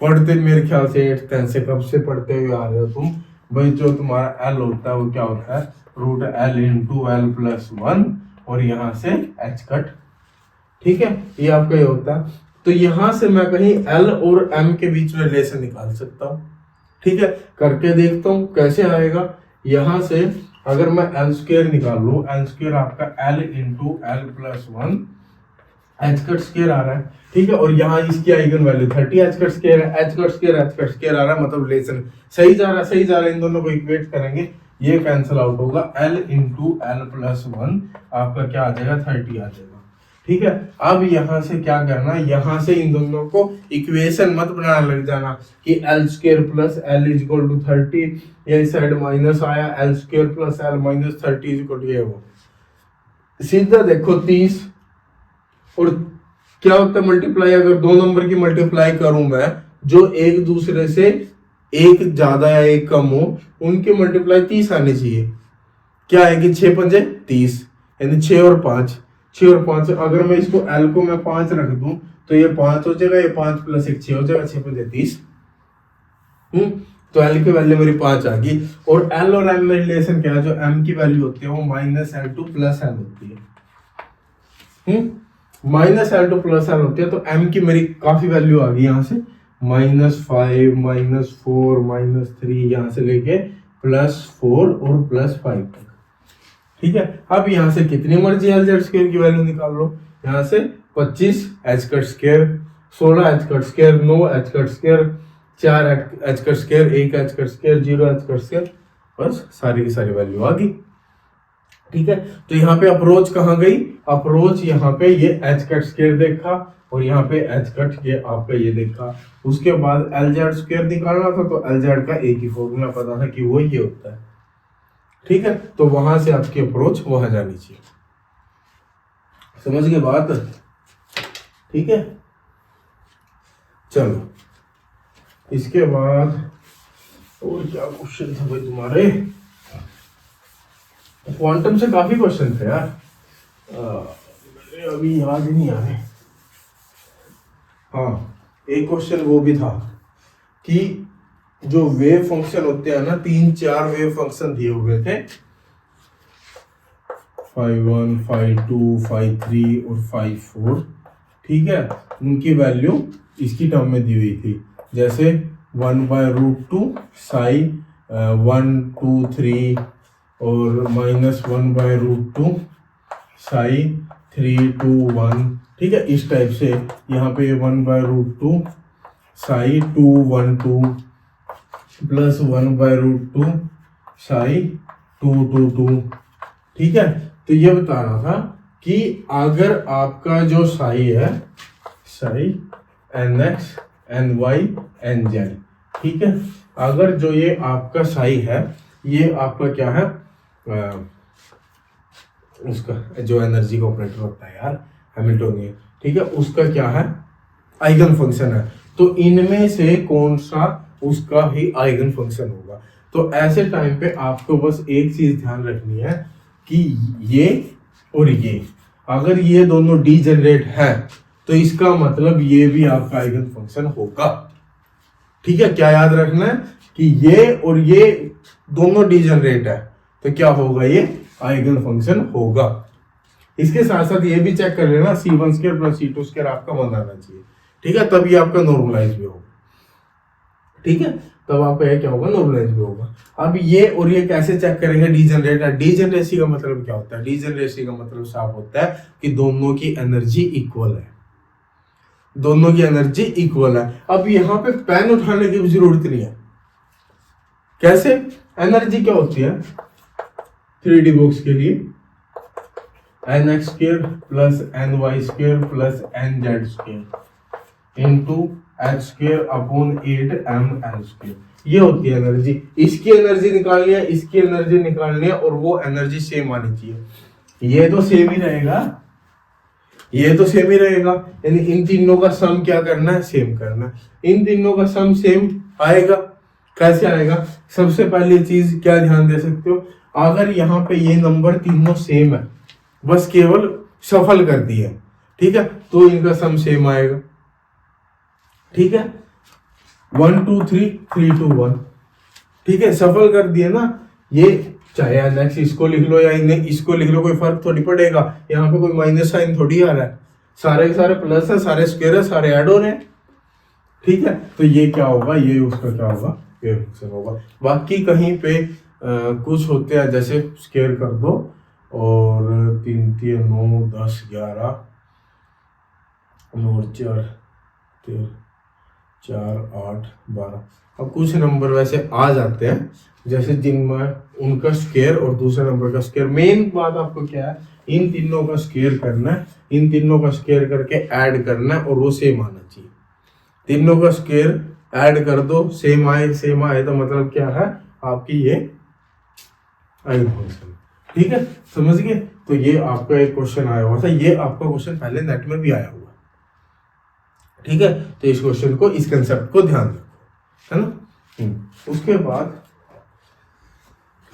पढ़ते, मेरे ख्याल से 8th 10th से कब से पढ़ते हुए आ रहे हो तुम भाई, जो तुम्हारा एल होता है वो क्या होता है, root L into L plus 1 और यहाँ से एच कट, ठीक है, ये आपका ये होता है। तो यहां से मैं कहीं एल और एम के बीच में रिलेशन निकाल सकता हूं, ठीक है, करके देखता हूं कैसे आएगा। यहां से अगर मैं एल स्क्वायर निकाल लूं, एल स्क्वायर आपका L into L plus 1 H cut square आ रहा है, ठीक है, और यहाँ इसकी eigen value 30 H cut square है, एच कट स्क्वायर आ रहा है, मतलब रिलेशन सही जा रहा है, सही जा रहा है। इन दोनों को इक्वेट करेंगे, ये कैंसिल आउट होगा, एल इंटू एल प्लस 1 आपका क्या आ जाएगा, 30 आ जाएगा, ठीक है। अब यहाँ से क्या करना, यहाँ से इन दोनों को इक्वेशन मत बनाने लग जाना कि L square plus L is equal to 30, ये साइड माइनस आया, L square plus L minus 30 is equal to ये वो, सीधा देखो 30, और क्या होता है मल्टीप्लाई, अगर दो नंबर की मल्टीप्लाई करूं मैं जो एक दूसरे से एक ज्यादा या एक कम हो, उनकी मल्टीप्लाई 30 आनी चाहिए, क्या आएगी, 6 पंजे 30, यानी 6 और 5, 6 और 5, अगर मैं इसको एल को मैं 5 रख दूं तो ये 5 हो जाएगा, ये 5 प्लस 1 6 हो जाएगा, 6 पंजे 30, तो एल की वैल्यू मेरी 5 आ गई। और एल और एम में रिलेशन क्या है, जो एम की वैल्यू होती है वो minus L two plus L होती है, minus L two plus L होती है। तो एम की मेरी काफी वैल्यू आ गई यहाँ से, -5 -4 -3 यहाँ से लेके +4 और +5 तक, ठीक है। अब यहाँ से कितनी मर्जी एल जेड स्क्वायर की वैल्यू निकाल लो, यहाँ से 25 H cut square, 16 H cut square, 9 H cut square, 4 H cut square, 1 H cut square, 0 H cut square, बस सारी की सारी वैल्यू आ गई, ठीक है। तो यहाँ पे अप्रोच कहाँ गई, अप्रोच यहाँ पे ये एच कट स्क्वायर देखा, और यहाँ पे एच कट ये आपका ये देखा। उसके बाद एल जेड स्क्वायर निकालना था, तो एल जेड का एक ही फॉर्मूला पता था कि वो ये होता है, ठीक है। तो वहां से आपकी अप्रोच वहां जानी चाहिए, समझ गए बात, ठीक है। चलो इसके बाद और क्या क्वेश्चन था भाई तुम्हारे, क्वांटम से काफी क्वेश्चन थे यार, अभी याद ही नहीं आ रहे। हाँ, एक क्वेश्चन वो भी था कि जो वेव फंक्शन होते हैं ना, 3-4 वेव फंक्शन दिए हुए थे, 5 1 5 2 5 3 और 5 4, ठीक है, उनकी वैल्यू इसकी टर्म में दी हुई थी, जैसे 1/√2 साई 1 2 3 और -1/√2 साई 3 2 1, ठीक है, इस टाइप से। यहाँ पे 1/√2 साई 2 1 2 प्लस 1/√2 साई 2 2 2, ठीक है। तो ये बता रहा था कि अगर आपका जो साई है, psi N X N Y N Z. ठीक है, अगर जो ये आपका साई है, ये आपका क्या है, उसका जो एनर्जी का ऑपरेटर होता है यार, हैमिल्टोनियन, ठीक है, उसका क्या है, आइगन फंक्शन है। तो इनमें से कौन सा उसका ही आइगन फंक्शन होगा। तो ऐसे टाइम पे आपको बस एक चीज ध्यान रखनी है कि ये और ये, अगर ये दोनों डीजेनरेट है तो इसका मतलब ये भी आपका आइगन फंक्शन होगा। ठीक है, क्या याद रखना है कि ये और ये दोनों डीजेनरेट है तो क्या होगा, ये आइगन फंक्शन होगा। इसके साथ साथ ये भी चेक कर लेना C1 square plus C2 square आपका 1 आना चाहिए। ठीक है, तब ये आपका नॉर्मलाइज भी होगा। ठीक है, तब आपका ये क्या होगा, नॉर्मलाइज भी होगा। अब ये और ये कैसे चेक करेंगे, डीजेनरेट है। डीजेनरेसी का मतलब क्या होता है, डीजेनरेसी का मतलब साफ होता है कि दोनों की एनर्जी इक्वल है, दोनों की एनर्जी इक्वल है। अब यहाँ पे पेन उठाने की जरूरत नहीं है। कैसे, एनर्जी क्या होती है 3D बॉक्स के लिए, N X square plus N Y square plus N Z square into H square upon 8 ये होती है एनर्जी। इसकी एनर्जी निकालनी है, इसकी एनर्जी निकालनी है, और वो एनर्जी सेम आनी चाहिए। ये तो सेम ही रहेगा, ये तो सेम ही रहेगा, यानी इन तीनों का सम क्या करना है, सेम करना है। इन तीनों का सम सेम आएगा, कैसे आएगा, सबसे पहली चीज क्या ध्यान दे सकते हो, अगर यहाँ पे ये नंबर तीनों सेम है, बस केवल सफल कर दिए, ठीक है, तो इनका सम सेम आएगा। ठीक है, 1 2 3 3 2 1, ठीक है, सफल कर दिए ना। ये चाहे नेक्स्ट इसको लिख लो या इसको लिख लो, कोई फर्क थोड़ी पड़ेगा। यहाँ पे कोई माइनस साइन थोड़ी आ रहा है, सारे के सारे प्लस है, सारे स्क्वायर है, सारे ऐड हो रहे हैं। ठीक है, तो ये क्या होगा, ये उसका क्या होगा, ये फंक्शन होगा। बाकी कहीं पे कुछ होते हैं, जैसे स्क्वायर कर दो और 3 3 9 10 11 और 4 3 4 8 12। अब कुछ नंबर वैसे आ जाते हैं जैसे जिनमें उनका स्क्वायर और दूसरे नंबर का स्क्वायर। मेन बात आपको क्या है, इन तीनों का स्क्वायर करना है, इन तीनों का स्क्वायर करके ऐड करना है, और वो सेम आना चाहिए। तीनों का स्क्वायर ऐड कर दो, सेम आए, सेम आए तो मतलब क्या है, आपकी ये आइगन फंक्शन। ठीक है, समझ गए। तो ये आपका एक क्वेश्चन आया हुआ था, ये आपका क्वेश्चन पहले नेट में भी आया हुआ। ठीक है, तो इस क्वेश्चन को, इस कंसेप्ट को ध्यान रखो, है ना। उसके बाद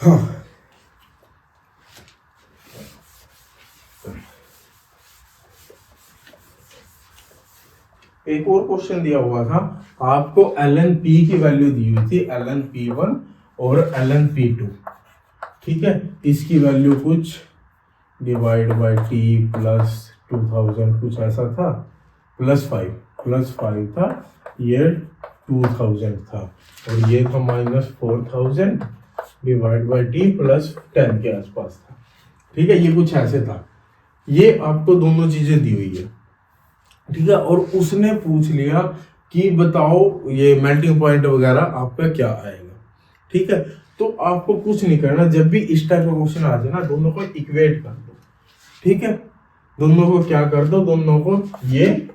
हाँ, एक और क्वेश्चन दिया हुआ था आपको, ln p की वैल्यू दी हुई थी, ln p1 और ln p2। ठीक है, इसकी वैल्यू कुछ डिवाइड बाय t प्लस 2000 कुछ ऐसा था, प्लस 5 था, ये 2000 था, और ये था -4000 डिवाइड बाय t प्लस 10 के आसपास था। ठीक है, ये कुछ ऐसे था। ये आपको दोनों चीजें दी हुई है, ठीक है, और उसने पूछ लिया कि बताओ ये मेल्टिंग पॉइंट वगैरह आपका क्या आएगा। ठीक है, तो आपको कुछ नहीं करना, जब भी इस टाइप का क्वेश्चन आ जाए ना, दोनों को इक्वेट कर दो। ठीक है, दोनों को क्या कर दो, दोनों को ये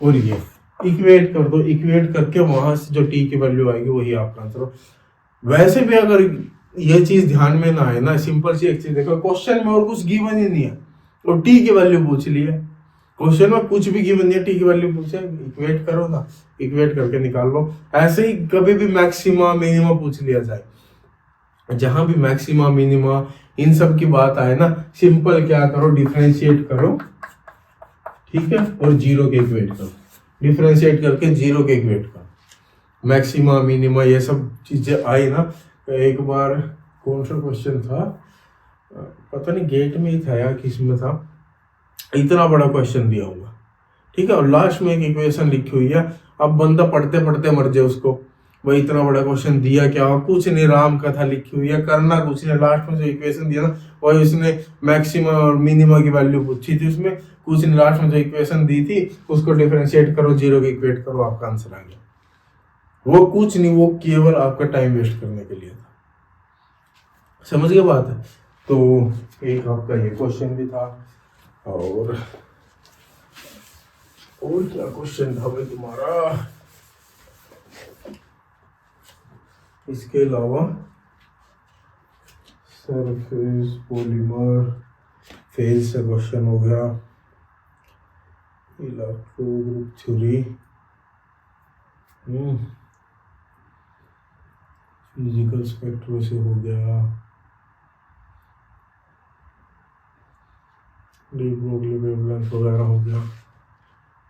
और ये इक्वेट कर दो। इक्वेट करके वहां से जो टी की वैल्यू आएगी वही आपका आंसर हो। वैसे भी अगर ये चीज ध्यान में ना आए ना, सिंपल सी एक चीज देखो, क्वेश्चन में और कुछ गिवन ही नहीं है और टी की वैल्यू पूछ ली है। क्वेश्चन में कुछ भी गिवन नहीं है, टी की वैल्यू पूछे, इक्वेट करो ना, इक्वेट करके निकाल लो। ऐसे ही कभी भी मैक्सिमा मिनिमा पूछ लिया जाए, जहां भी मैक्सिमा मिनिमा इन सब की बात आए ना, सिंपल क्या करो, डिफरेंशिएट करो। ठीक है, और जीरो के इक्वेट करो, डिफरेंशिएट करके जीरो के इक्वेट करो। मैक्सिमा मिनिमा ये सब चीजें आई ना। एक बार कौन सा क्वेश्चन था, पता नहीं गेट में ही था या किस में था, इतना बड़ा क्वेश्चन दिया हुआ। ठीक है, और लास्ट में एक इक्वेशन लिखी हुई है। अब बंदा पढ़ते पढ़ते मर जाए उसको, वही इतना बड़ा क्वेश्चन दिया क्या हो, कुछ नहीं, राम कथा लिखी हुई है, करना कुछ नहीं। लास्ट में जो इक्वेशन दिया ना, वही उसने मैक्सिमम और मिनिमम की वैल्यू पूछी थी, उसमें कुछ नहीं, लास्ट में जो इक्वेशन दी थी उसको डिफरेंशिएट करो, जीरो के इक्वेट करो, आपका आंसर आ गया। वो कुछ नहीं, वो केवल आपका टाइम वेस्ट करने के लिए था। समझ गए बात है। तो एक आपका ये क्वेश्चन भी था, और और क्या क्वेश्चन था भाई तुम्हारा इसके अलावा? सरफेस पॉलीमर फेज से क्वेश्चन हो गया, electro group theory, physical spectro से हो गया, डी ब्रोगली वेवलेंथ वगैरह हो गया।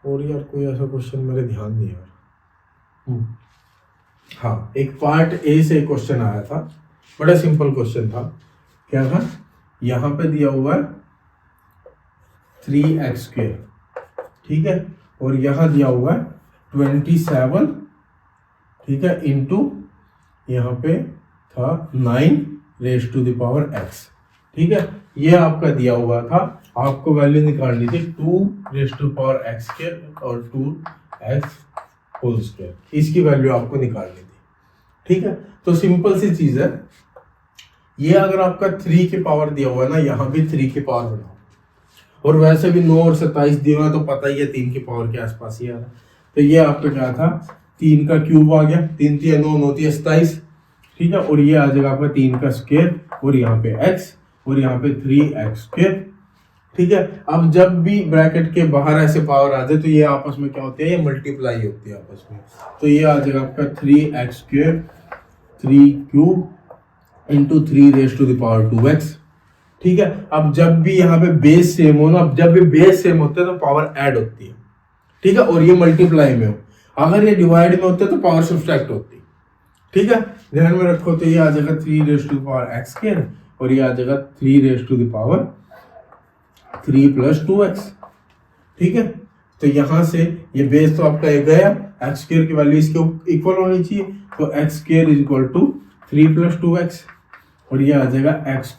और यार कोई ऐसा क्वेश्चन मेरे ध्यान नहीं है। हाँ, एक पार्ट ए से क्वेश्चन आया था, बड़ा सिंपल क्वेश्चन था। क्या था? यहाँ पे दिया हुआ है 3x², ठीक है, और यहाँ दिया हुआ है 27, ठीक है, इंटू यहाँ पे था 9⁻⁴x, ठीक है। ये आपका दिया हुआ था, आपको वैल्यू निकालनी थी 2⁻⁴x² और 2x², इसकी वैल्यू आपको निकालनी थी, ठीक है। तो सिंपल सी चीज है ये, अगर आपका 3 की पावर दिया हुआ है ना, यहाँ भी 3 की पावर बनाओ, और वैसे भी 9 और 27 दिया हुआ तो पता ही है 3 की पावर के आसपास ही आ रहा है। तो ये आपका क्या था, 3 का क्यूब आ गया, 3 3 9 9 3 27, ठीक है, और ये आ जाएगा आपका 3 का स्क्वायर, और यहाँ पे x, और यहाँ पे 3x², ठीक है। अब जब भी ब्रैकेट के बाहर ऐसे पावर आ जाए तो ये आपस में क्या होती है, ये मल्टीप्लाई होती है आपस में। तो ये आ जाएगा आपका 3x², 3³ इंटू 3⁻²x, ठीक है। अब जब भी यहाँ पे बेस सेम हो ना, अब जब भी बेस सेम होते हैं तो पावर ऐड होती है, ठीक है, और ये मल्टीप्लाई में हो। अगर ये डिवाइड में होते तो पावर सब्ट्रैक्ट होती, ठीक है, ध्यान में रखो। तो ये आ जाएगा 3⁻⁴x², और ये आ जाएगा 3⁻³ + 2x, ठीक है। तो यहां से ये बेस तो आपका ये गया, x² की वैल्यू इसके इक्वल होनी चाहिए, तो x² = 3 + 2x, और ये आ जाएगा x² -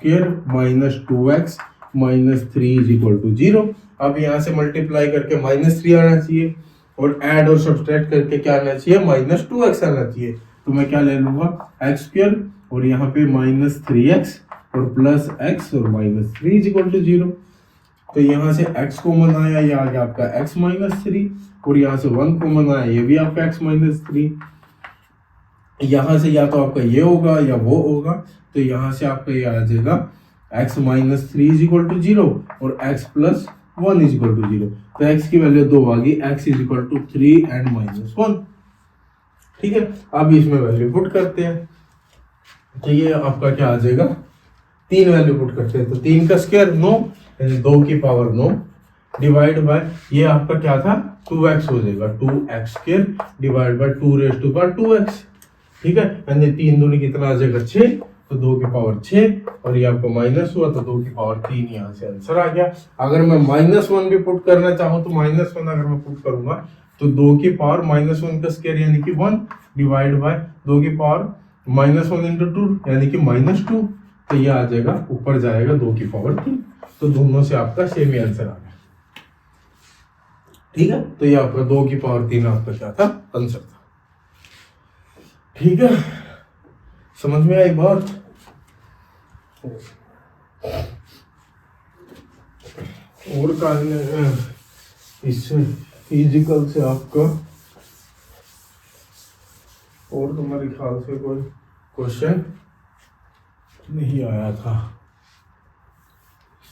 2x - 3 = 0। अब यहाँ से मल्टीप्लाई करके -3 आना चाहिए, और ऐड और सब्ट्रैक्ट करके क्या आना चाहिए, -2x आना चाहिए। तो मैं क्या ले लूंगा, x² और यहाँ पे -3x और +x और -3 = 0। तो यहाँ से x को मनाया, ये आ गया आपका x - 3, और यहाँ से 1 को मनाया, ये भी आपका x - 3। यहाँ से या तो आपका ये होगा या वो होगा, तो यहाँ से आपका ये आ जाएगा x - 3 = 0 और x + 1 = 0। तो x की वैल्यू 2 आ गई, x = 3 and -1, ठीक है। अब इसमें वैल्यू पुट करते हैं, तो ये आपका क्या आ जाएगा, 3 वैल्यू पुट करते हैं, तो 3 का स्क्वायर 9, यानी 2 की पावर 9, डिवाइड बाय ये आपका क्या था, 2x हो जाएगा, 2x² डिवाइड बाय 2⁻²x, ठीक है, यानी 3 दूनी कितना आ जाएगा 6, तो 2 की पावर 6, और ये आपको माइनस हुआ तो 2 की पावर 3, यहाँ से आंसर आ गया। अगर मैं -1 भी पुट करना चाहूँ तो -1 अगर मैं पुट करूंगा तो 2 की पावर -1 का स्क्वायर यानी कि 1 डिवाइड बाय 2 की पावर -1 × 2 यानी कि -2, तो ये आ जाएगा, ऊपर जाएगा 2 की पावर 3। तो दोनों से आपका सेम ही आंसर आ गया, ठीक है। तो ये आपका 2 की पावर 3 आपका क्या था, आंसर था, ठीक है। समझ में आई बात? और इससे फिजिकल से आपका और तुम्हारे ख्याल से कोई क्वेश्चन नहीं आया था।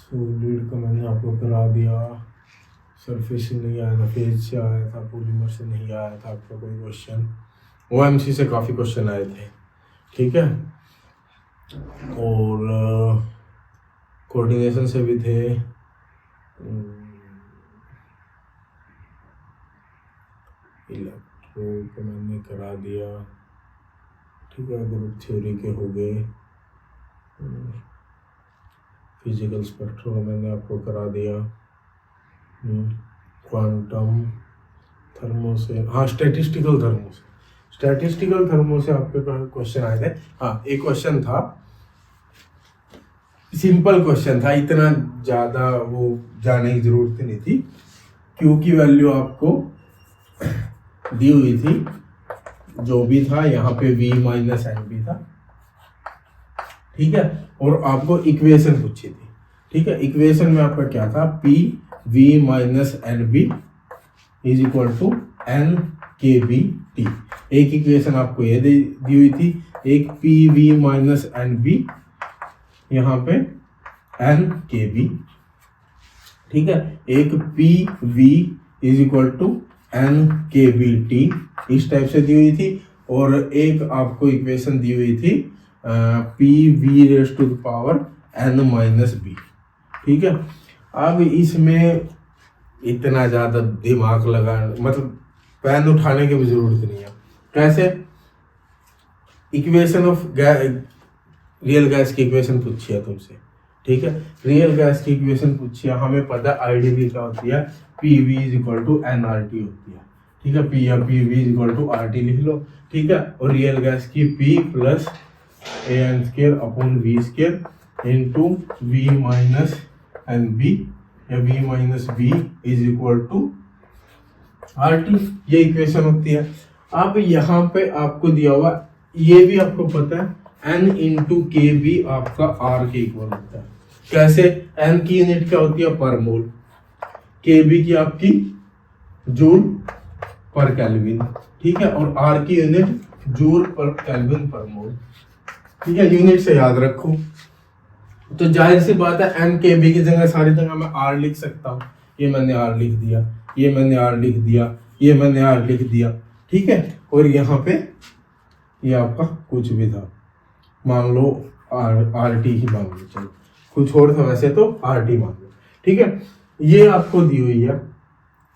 सॉलिड का मैंने आपको करा दिया, सरफेस से नहीं आया था, फेज से आया था, पॉलीमर से नहीं आया था आपका कोई क्वेश्चन। OMC से काफ़ी क्वेश्चन आए थे, ठीक है, और कोऑर्डिनेशन से भी थे, इलेक्ट्रो को मैंने करा दिया, ठीक है, ग्रुप थ्योरी के हो गए, फिजिकल स्पेक्ट्रो मैंने आपको करा दिया, क्वांटम थर्मो से, हाँ स्टैटिस्टिकल थर्मो से आपके क्वेश्चन आए थे। हाँ, एक क्वेश्चन था, सिंपल क्वेश्चन था, इतना ज़्यादा वो जाने की जरूरत नहीं थी। Q की वैल्यू आपको दी हुई थी, जो भी था यहाँ पे V - NB था, ठीक है, और आपको इक्वेशन पूछी थी, ठीक है। इक्वेशन में आपका क्या था, PV - NB is equal to N K B T. एक इक्वेशन आपको ये दी हुई थी, एक P V minus N B, यहाँ पे एन के बी, ठीक है। एक P V is equal to N K B T इस टाइप से दी हुई थी, और एक आपको इक्वेशन दी हुई थी P V raise to the power N minus B, ठीक है। अब इसमें इतना ज़्यादा दिमाग लगा, मतलब पेन उठाने की भी जरूरत नहीं है। कैसे? इक्वेशन ऑफ रियल गैस की इक्वेशन पूछी है तुमसे, ठीक है। रियल गैस की इक्वेशन पूछी है, हमें पता है आईडीवी क्या होती है, P V is equal to N R T होती है, ठीक है। पी या P V is equal to R T लिख लो, ठीक है। और रियल गैस की P plus A N square upon V square into V minus N B या V minus B is equal to R T, ये equation होती है। अब यहाँ पे आपको दिया हुआ, ये भी आपको पता है एन इंटू के बी आपका आर के इक्वल होता है। कैसे? एन की यूनिट क्या होती है? पर मोल, के बी की आपकी जूल पर केल्विन, ठीक है। और आर की यूनिट जूल पर केल्विन पर मोल, ठीक है। यूनिट से याद रखो। तो जाहिर सी बात है एन के बी की जगह सारी जगह मैं आर लिख सकता हूँ। ये मैंने आर लिख दिया, ये मैंने आर लिख दिया, ये मैंने आर लिख दिया, ठीक है। और यहाँ पे ये आपका कुछ भी था, मान लो आर टी ही मान लो, चलो कुछ और था वैसे तो आर टी मान लो, ठीक है। ये आपको दी हुई है।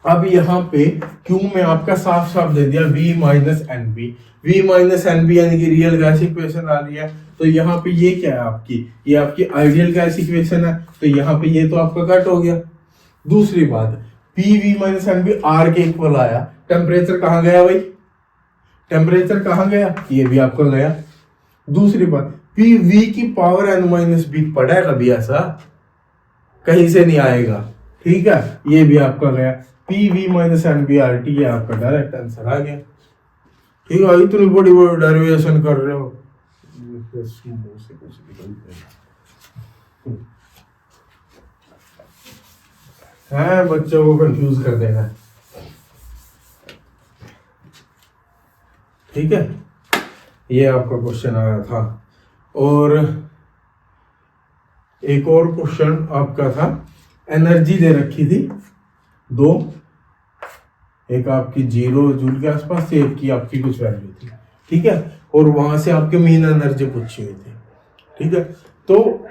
अब यहाँ पे क्यू में आपका साफ साफ दे दिया v minus N B, V minus N B यानी कि रियल गैस इक्वेशन आ रही है। तो यहाँ पे ये क्या है आपकी, ये आपकी आइडियल गैस इक्वेशन है, तो यहाँ पे ये तो आपका कट हो गया। दूसरी बात, P V minus N B R के इक्वल आया, टेम्परेचर कहाँ गया भाई, टेम्परेचर कहाँ गया, ये भी आपका गया। दूसरी बात, पी वी की पावर एन माइनस बी पढ़ा है कभी ऐसा? कहीं से नहीं आएगा, ठीक है। ये भी आपका गया, P V minus N B R T, ये आपका डायरेक्ट आंसर आ गया, ठीक है। इतनी बड़ी बड़ी डेरिवेशन कर रहे हो, है बच्चों को कंफ्यूज कर देना, ठीक है। ये आपका क्वेश्चन आया था। और एक और क्वेश्चन आपका था, एनर्जी दे रखी थी दो, एक आपकी 0 जूल के आसपास थी, एक की आपकी कुछ वैल्यू थी, ठीक है। और वहां से आपके मीन एनर्जी पूछी हुई थी, ठीक है। तो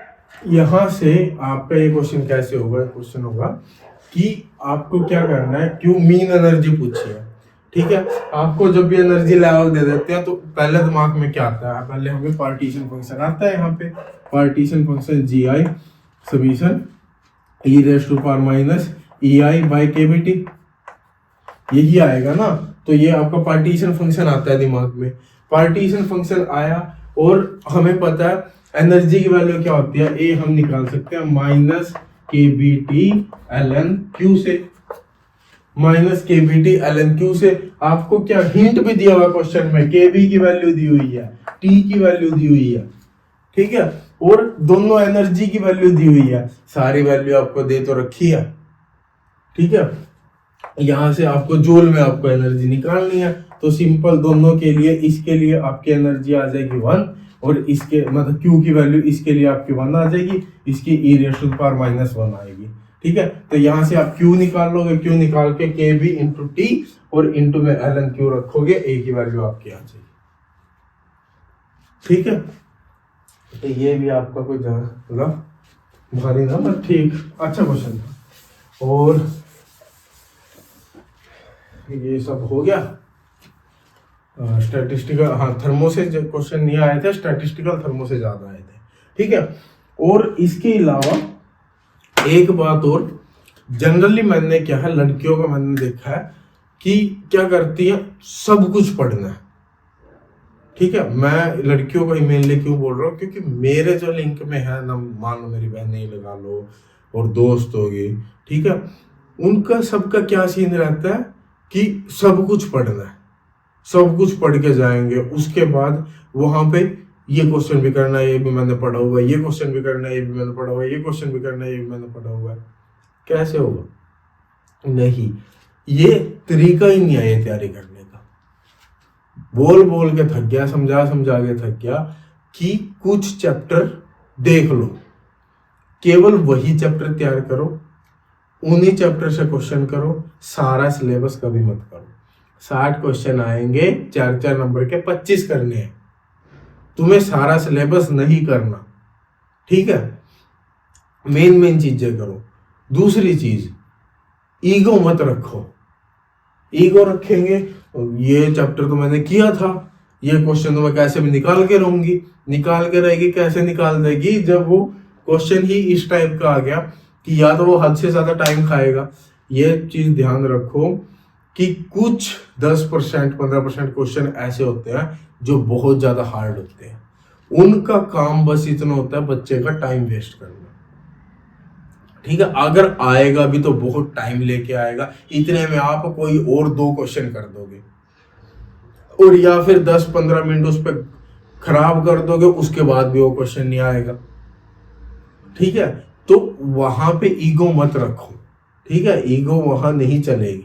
यहां से आपका ये क्वेश्चन कैसे होगा, क्वेश्चन होगा कि आपको क्या करना है, क्यों मीन एनर्जी पूछी है, ठीक है। आपको जब भी एनर्जी लेवल दे देते हैं तो पहले दिमाग में क्या आता है, पहले हमें पार्टीशन फंक्शन आता है। यहाँ पे partition function G I summation E raise to power minus E I by K B T, यही आएगा ना। तो ये आपका पार्टीशन फंक्शन आता है दिमाग में। पार्टीशन फंक्शन आया और हमें पता है एनर्जी की वैल्यू क्या होती है, ए हम निकाल सकते हैं minus K B T L N Q से, minus K B T L N Q से। आपको क्या हिंट भी दिया हुआ क्वेश्चन में, के बी की वैल्यू दी हुई है, टी की वैल्यू दी हुई है, ठीक है। और दोनों एनर्जी की वैल्यू दी हुई है, सारी वैल्यू आपको दे तो रखी है, ठीक है। यहां से आपको जूल में आपको एनर्जी निकालनी है, तो सिंपल दोनों के लिए, इसके लिए आपकी एनर्जी आ जाएगी 1, और इसके मतलब Q की वैल्यू इसके लिए आपकी 1 आ जाएगी, इसकी e raise to the power -1 आएगी, ठीक है। तो यहां से आप Q निकाल लोगे, Q निकाल के KB इंटू टी और इंटू में ln Q रखोगे, A की वैल्यू आपकी आ जाएगी, ठीक है। तो ये भी आपका कोई मतलब भारी ना, बट ठीक अच्छा क्वेश्चन था। और ये सब हो गया। स्टैटिस्टिकल, हाँ थर्मो से क्वेश्चन नहीं आए थे, स्टैटिस्टिकल थर्मो से ज्यादा आए थे, ठीक है। और इसके अलावा एक बात और, जनरली मैंने क्या है, लड़कियों का मैंने देखा है कि क्या करती है, सब कुछ पढ़ना है, ठीक है। मैं लड़कियों को ही मेनली क्यों बोल रहा हूँ, क्योंकि मेरे जो लिंक में है ना, मान लो मेरी बहनें ही लगा लो और दोस्त होगी, ठीक है, उनका सबका क्या सीन रहता है कि सब कुछ पढ़ना है, सब कुछ पढ़ के जाएंगे, उसके बाद वहां पे ये क्वेश्चन भी करना है, ये भी मैंने पढ़ा हुआ है, ये क्वेश्चन भी करना है, ये भी मैंने पढ़ा हुआ है, ये क्वेश्चन भी करना है, ये भी मैंने पढ़ा हुआ है। कैसे होगा? नहीं, ये तरीका ही नहीं है ये तैयारी करने का। बोल बोल के थक गया, समझा समझा के थक गया कि कुछ चैप्टर देख लो, केवल वही चैप्टर तैयार करो, उन्हीं चैप्टर से क्वेश्चन करो, सारा सिलेबस कभी मत करो। 60 क्वेश्चन आएंगे, 4-4 नंबर के 25 करने हैं, तुम्हें सारा सिलेबस नहीं करना, ठीक है। मेन चीजें करो। दूसरी चीज, ईगो मत रखो। ईगो रखेंगे ये चैप्टर तो मैंने किया था, ये क्वेश्चन तो मैं कैसे भी निकाल के रहूंगी, निकाल के रहेगी, कैसे निकाल देगी जब वो क्वेश्चन ही इस टाइप का आ गया कि या तो वो हद से ज्यादा टाइम खाएगा। ये चीज ध्यान रखो कि कुछ 10% 15% क्वेश्चन ऐसे होते हैं जो बहुत ज्यादा हार्ड होते हैं, उनका काम बस इतना होता है बच्चे का टाइम वेस्ट करना, ठीक है। अगर आएगा भी तो बहुत टाइम लेके आएगा, इतने में आप कोई और 2 क्वेश्चन कर दोगे और या फिर 10-15 मिनट उस पर खराब कर दोगे, उसके बाद भी वो क्वेश्चन नहीं आएगा, ठीक है। तो वहां पे ईगो मत रखो, ठीक है, ईगो वहां नहीं चलेगी।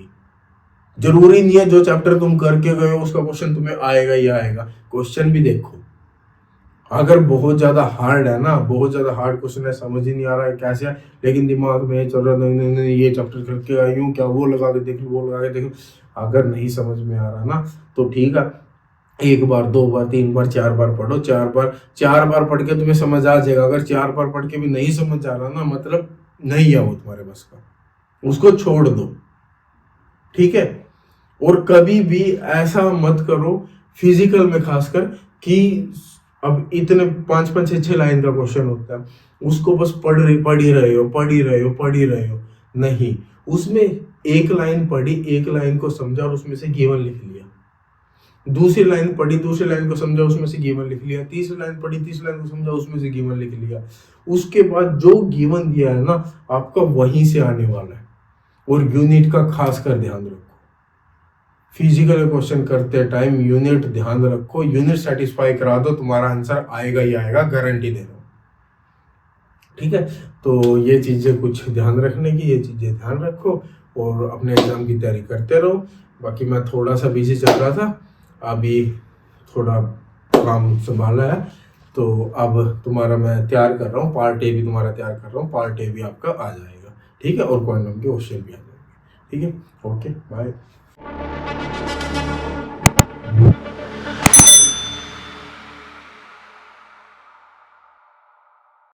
जरूरी नहीं है जो चैप्टर तुम करके गए हो उसका क्वेश्चन तुम्हें आएगा ही आएगा, क्वेश्चन भी देखो। अगर बहुत ज्यादा हार्ड है ना, बहुत ज्यादा हार्ड क्वेश्चन है, समझ ही नहीं आ रहा है कैसे है, लेकिन दिमाग में चल रहा नहीं नहीं नहीं ये चैप्टर करके आई हूँ, क्या वो लगा के देख लो, वो लगा के देख लो, अगर नहीं समझ में आ रहा ना तो ठीक है, 1 बार 2 बार 3 बार 4 बार पढ़ो, 4 बार पढ़ के तुम्हें समझ आ जाएगा। अगर 4 बार पढ़ के भी नहीं समझ आ रहा ना, मतलब नहीं है वो तुम्हारे बस का, उसको छोड़ दो, ठीक है। और कभी भी ऐसा मत करो फिजिकल में खासकर कि अब इतने 5-5 6-6 लाइन का क्वेश्चन होता है, उसको बस पढ़ ही रहे हो, नहीं, उसमें एक लाइन पढ़ी, एक लाइन को समझा और उसमें से गिवन लिख लिया, दूसरी लाइन पढ़ी, दूसरी लाइन को समझा, उसमें से गिवन लिख लिया, तीसरी लाइन पढ़ी, तीसरी लाइन को समझा, उसमें से गिवन लिख लिया। उसके बाद जो गिवन दिया है ना आपका वहीं से आने वाला है। और यूनिट का खास कर ध्यान रखो, फिजिकल क्वेश्चन करते टाइम यूनिट ध्यान रखो, यूनिट सेटिस्फाई करा दो, तुम्हारा आंसर आएगा ही आएगा, गारंटी दे रहा हूं, ठीक है। तो ये चीजें कुछ ध्यान रखने की, ये चीजें ध्यान रखो और अपने एग्जाम की तैयारी करते रहो। बाकी मैं थोड़ा सा बिजी चल रहा था, अभी थोड़ा काम संभाला है, तो अब तुम्हारा मैं तैयार कर रहा हूँ, पार्ट ए भी तुम्हारा तैयार कर रहा हूँ, पार्ट ए भी आपका आ जाएगा, ठीक है, और क्वांटम के क्वेश्चन भी आ जाएंगे, ठीक है। Okay, bye.